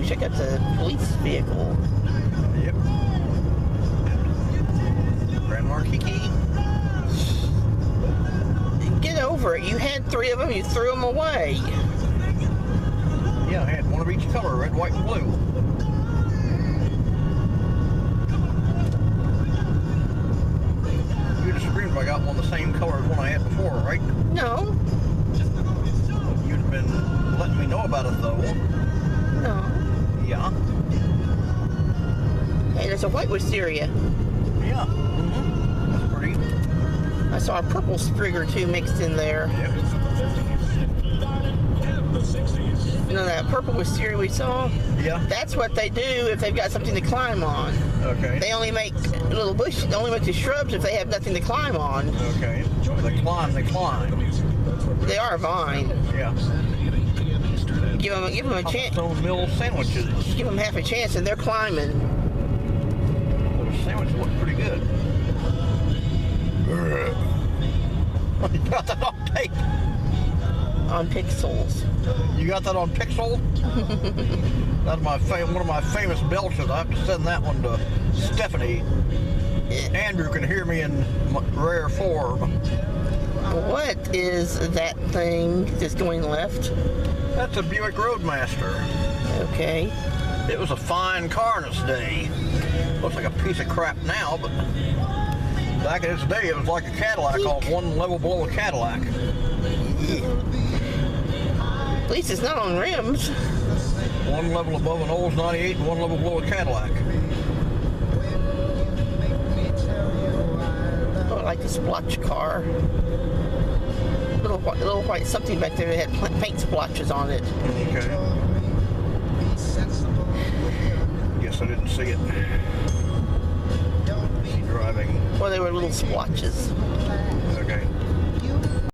check out the police vehicle. Yep. Grand Marquee. Get over it. You had 3 of them. You threw them away. Yeah, I had one of each color, red, white, and blue. You'd have screamed if I got one the same color as one I had before, right? No. You'd have been letting me know about it, though. No. Yeah. Hey, there's a white wisteria. Yeah. Mm-hmm. That's pretty. I saw a purple Sprigger too mixed in there. Yep. You know that purple wisteria we saw? Yeah. That's what they do if they've got something to climb on. Okay. They only make little bushes. They only make the shrubs if they have nothing to climb on. Okay. They climb. They climb. They are a vine. Yeah. Give them a chance. Stone Mill sandwiches. Give them half a chance, and they're climbing. Those sandwiches look pretty good. You got that on tape. On pixels. You got that on pixel? That's one of my famous belches. I have to send that one to Stephanie. Andrew can hear me in rare form. What is that thing that's going left? That's a Buick Roadmaster. Okay. It was a fine car in its day. Looks like a piece of crap now, but back in its day, it was like a Cadillac, on one level below a Cadillac. At least it's not on rims. One level above an Olds 98 and one level below a Cadillac. Oh, I like the splotch car. Little white something back there that had paint splotches on it. Okay. Guess I didn't see it. Is he driving? Well, they were little splotches. Okay.